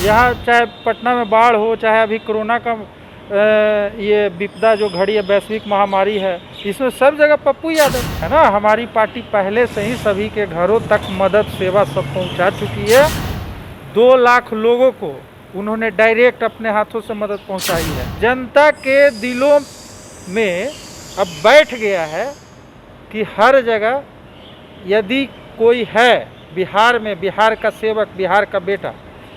यहाँ चाहे पटना में बाढ़ हो, चाहे अभी कोरोना का ये विपदा जो घड़ी है, वैश्विक महामारी है, इसमें सब जगह पप्पू यादव है ना। हमारी पार्टी पहले से ही सभी के घरों तक मदद सेवा सब पहुंचा चुकी है। 2 लाख लोगों को उन्होंने डायरेक्ट अपने हाथों से मदद पहुंचाई है। जनता के दिलों में अब बैठ गया है कि हर जगह यदि कोई है बिहार में, बिहार का सेवक, बिहार का बेटा,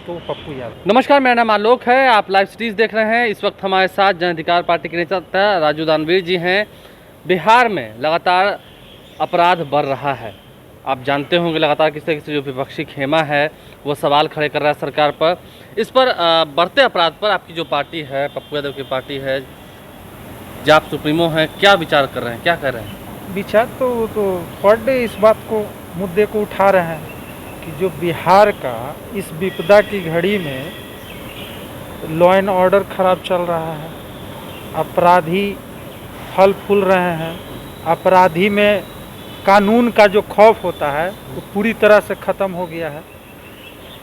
तो पप्पू यादव। नमस्कार, मेरा नाम आलोक है। आप लाइव सिटीज देख रहे हैं। इस वक्त हमारे साथ जन अधिकार पार्टी के नेता राजू दानवीर जी हैं। बिहार में लगातार अपराध बढ़ रहा है। आप जानते होंगे लगातार किस तरीके से जो विपक्षी खेमा है वो सवाल खड़े कर रहा है सरकार पर। इस पर बढ़ते अपराध पर आपकी जो पार्टी है, पप्पू यादव की पार्टी है, जाप सुप्रीमो है, क्या विचार कर रहे हैं, क्या कर रहे हैं? विचार तो पर डे इस बात को, मुद्दे को उठा रहे हैं कि जो बिहार का इस विपदा की घड़ी में लॉ एंड ऑर्डर खराब चल रहा है, अपराधी फल फूल रहे हैं, अपराधी में कानून का जो खौफ होता है वो पूरी तरह से ख़त्म हो गया है।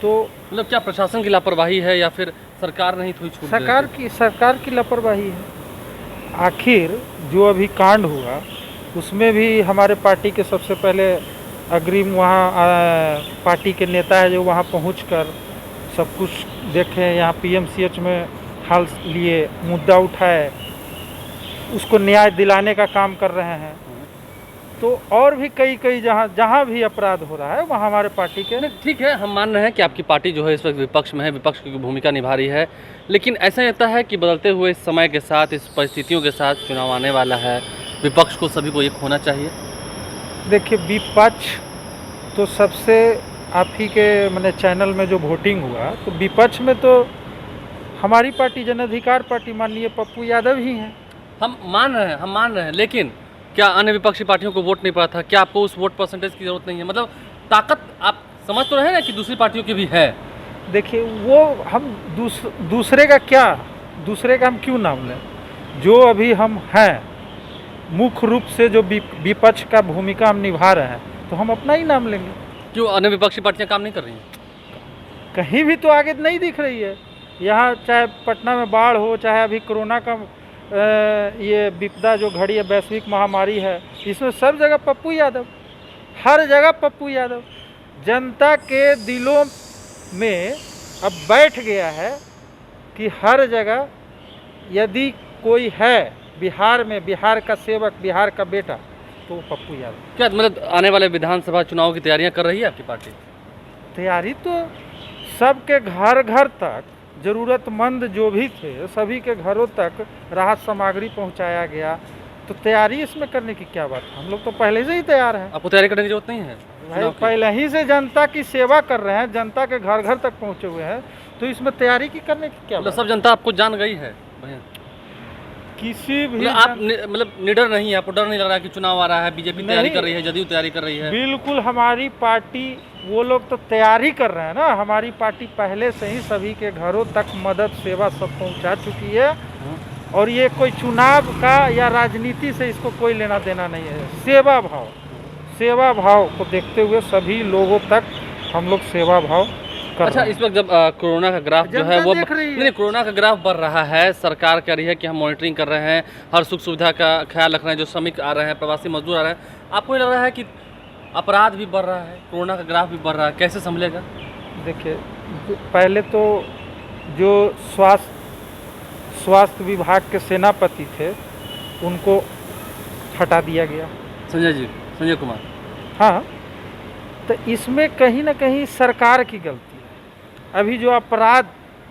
तो मतलब क्या प्रशासन की लापरवाही है या फिर सरकार नहीं थोड़ी छूट? सरकार की लापरवाही है। आखिर जो अभी कांड हुआ उसमें भी हमारे पार्टी के सबसे पहले अग्रिम वहाँ पार्टी के नेता है जो वहाँ पहुंचकर सब कुछ देखे, यहाँ पीएमसीएच में हाल लिए, मुद्दा उठाए, उसको न्याय दिलाने का काम कर रहे हैं। तो और भी कई जहाँ भी अपराध हो रहा है वहाँ हमारे पार्टी के। ठीक है, हम मान रहे हैं कि आपकी पार्टी जो है इस वक्त विपक्ष में है, विपक्ष की भूमिका निभा रही है, लेकिन ऐसा लगता है कि बदलते हुए समय के साथ, इस परिस्थितियों के साथ चुनाव आने वाला है, विपक्ष को सभी को एक होना चाहिए। देखिए, विपक्ष तो सबसे आप ही के मैंने चैनल में जो वोटिंग हुआ तो विपक्ष में तो हमारी पार्टी जन अधिकार पार्टी माननीय पप्पू यादव ही हैं। हम मान रहे हैं, लेकिन क्या अन्य विपक्षी पार्टियों को वोट नहीं पड़ा था? क्या आपको उस वोट परसेंटेज की जरूरत नहीं है? मतलब ताकत आप समझ तो रहे हैं ना कि दूसरी पार्टियों की भी है। देखिए, वो हम दूसरे का हम क्यों नाम लें? जो अभी हम हैं मुख्य रूप से जो विपक्ष का भूमिका हम निभा रहे हैं, तो हम अपना ही नाम लेंगे। क्यों अन्य विपक्षी पार्टियां काम नहीं कर रही हैं? कहीं भी तो आगे नहीं दिख रही है। यहाँ चाहे पटना में बाढ़ हो, चाहे अभी कोरोना का ये विपदा जो घड़ी है, वैश्विक महामारी है, इसमें सब जगह पप्पू यादव, हर जगह पप्पू यादव। जनता के दिलों में अब बैठ गया है कि हर जगह यदि कोई है बिहार में, बिहार का सेवक, बिहार का बेटा, तो पप्पू यादव। क्या मतलब आने वाले विधानसभा चुनाव की तैयारियां कर रही है आपकी पार्टी? तैयारी तो सबके घर घर तक, ज़रूरतमंद जो भी थे सभी के घरों तक राहत सामग्री पहुंचाया गया। तो तैयारी इसमें करने की क्या बात है? हम लोग तो पहले से ही तैयार हैं। आपको तैयारी करने की जरूरत नहीं है भाई, पहले ही से जनता की सेवा कर रहे हैं, जनता के घर घर तक पहुंचे हुए हैं, तो इसमें तैयारी की करने की क्या बात? सब जनता आपको जान गई है भैया? किसी भी आप मतलब निडर नहीं है? आपको डर नहीं लग रहा है कि चुनाव आ रहा है, बीजेपी तैयारी कर रही है, जदयू तैयारी कर रही है? बिल्कुल, हमारी पार्टी, वो लोग तो तैयारी कर रहे हैं ना। हमारी पार्टी पहले से ही सभी के घरों तक मदद सेवा सब पहुंचा चुकी है। और ये कोई चुनाव का या राजनीति से इसको कोई लेना देना नहीं है। सेवा भाव को देखते हुए सभी लोगों तक हम लोग सेवा भाव कर अच्छा, रहे हैं। इस वक्त जब कोरोना का ग्राफ जो है वो नहीं, कोरोना का ग्राफ बढ़ रहा है, सरकार कह रही है कि हम मॉनिटरिंग कर रहे हैं, हर सुख सुविधा का ख्याल रख रहे हैं, जो श्रमिक आ रहे हैं, प्रवासी मजदूर आ रहे हैं, आपको लग रहा है कि अपराध भी बढ़ रहा है, कोरोना का ग्राफ भी बढ़ रहा है, कैसे संभलेगा? देखिए, पहले तो जो स्वास्थ्य विभाग के सेनापति थे उनको हटा दिया गया, संजय कुमार। हाँ, तो इसमें कहीं ना कहीं सरकार की गलती है। अभी जो अपराध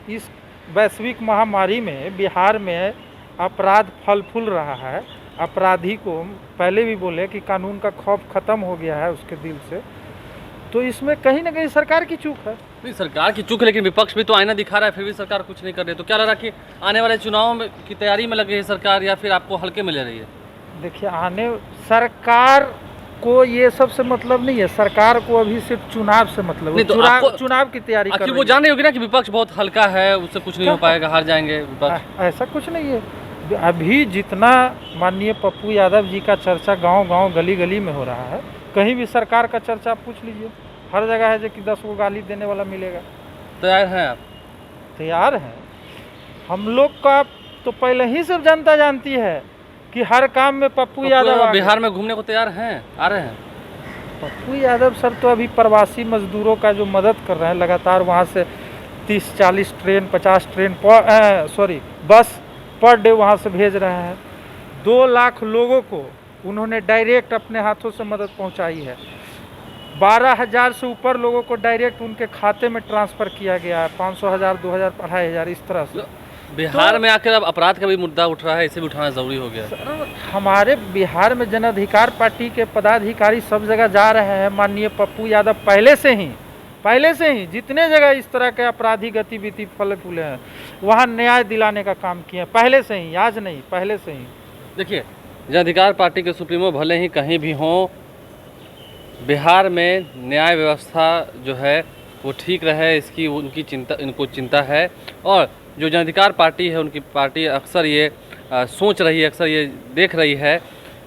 इस वैश्विक महामारी में बिहार में अपराध फल फूल रहा है, अपराधी को पहले भी बोले कि कानून का खौफ खत्म हो गया है उसके दिल से, तो इसमें कहीं ना कहीं सरकार की चूक है। नहीं, सरकार की चूक है, लेकिन विपक्ष भी तो आईना दिखा रहा है, फिर भी सरकार कुछ नहीं कर रही। तो क्या लग रहा है कि आने वाले चुनाव में की तैयारी में लगी है सरकार, या फिर आपको हल्के में ले रही है? देखिए, सरकार को ये सब से मतलब नहीं है। सरकार को अभी सिर्फ चुनाव से मतलब है। तो चुनाव की तैयारी कर रही है। वो जान रही होगी ना कि विपक्ष बहुत हल्का है, उससे कुछ नहीं हो पाएगा, हार जाएंगे विपक्ष। ऐसा कुछ नहीं है। अभी जितना माननीय पप्पू यादव जी का चर्चा गांव-गांव, गली-गली में हो रहा है, कहीं भी सरकार का चर्चा आप पूछ लीजिए, हर जगह है जो कि 10 को गाली देने वाला मिलेगा। तैयार हैं आप? तैयार हैं। हम लोग का तो पहले ही सब जनता जानती है कि हर काम में पप्पू यादव आ गए। बिहार में घूमने को तैयार हैं, आ रहे हैं। पप्पू यादव सर तो अभी प्रवासी मजदूरों का जो मदद कर रहे हैं, लगातार वहाँ से 30-40 train 50 train bus per day वहाँ से भेज रहे हैं। 2 लाख लोगों को उन्होंने डायरेक्ट अपने हाथों से मदद पहुँचाई है। 12,000 से ऊपर लोगों को डायरेक्ट उनके खाते में ट्रांसफ़र किया गया है, 500,000 2,000 2,500 इस तरह से। बिहार में आकर अब अपराध का भी मुद्दा उठ रहा है, इसे भी उठाना ज़रूरी हो गया। सर हमारे बिहार में जन अधिकार पार्टी के पदाधिकारी सब जगह जा रहे हैं। माननीय पप्पू यादव पहले से ही जितने जगह इस तरह के आपराधिक गतिविधि फले फूले हैं वहाँ न्याय दिलाने का काम किए हैं, पहले से ही, आज नहीं, पहले से ही। देखिए, जन अधिकार पार्टी के सुप्रीमो भले ही कहीं भी हों, बिहार में न्याय व्यवस्था जो है वो ठीक रहे, इसकी इनको चिंता है। और जो जन अधिकार पार्टी है, उनकी पार्टी अक्सर ये सोच रही है, अक्सर ये देख रही है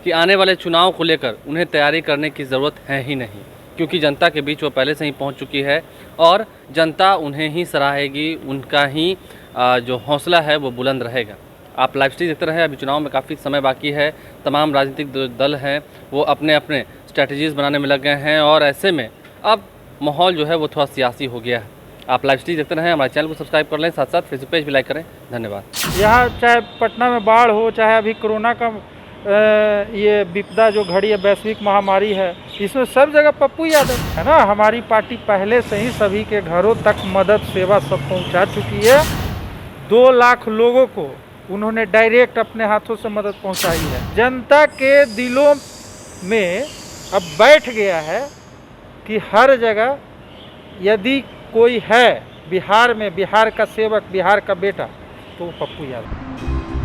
कि आने वाले चुनाव को लेकर उन्हें तैयारी करने की ज़रूरत है ही नहीं, क्योंकि जनता के बीच वो पहले से ही पहुंच चुकी है और जनता उन्हें ही सराहेगी, उनका ही जो हौसला है वो बुलंद रहेगा। आप लाइव स्ट्रीम देखते रहे। अभी चुनाव में काफ़ी समय बाकी है, तमाम राजनीतिक दल हैं वो अपने अपने स्ट्रैटेजीज़ बनाने में लग गए हैं और ऐसे में अब माहौल जो है वो थोड़ा सियासी हो गया है। आप लाइव स्ट्रीम देखते रहें, हमारे चैनल को सब्सक्राइब कर लें, साथ साथ फेसबुक पेज भी लाइक करें। धन्यवाद। यहाँ चाहे पटना में बाढ़ हो, चाहे अभी कोरोना का ये विपदा जो घड़ी है, वैश्विक महामारी है, इसमें सब जगह पप्पू यादव है ना। हमारी पार्टी पहले से ही सभी के घरों तक मदद सेवा सब पहुँचा चुकी है। 2 लाख लोगों को उन्होंने डायरेक्ट अपने हाथों से मदद पहुँचाई है। जनता के दिलों में अब बैठ गया है कि हर जगह यदि कोई है बिहार में, बिहार का सेवक, बिहार का बेटा, तो वो पप्पू यादव।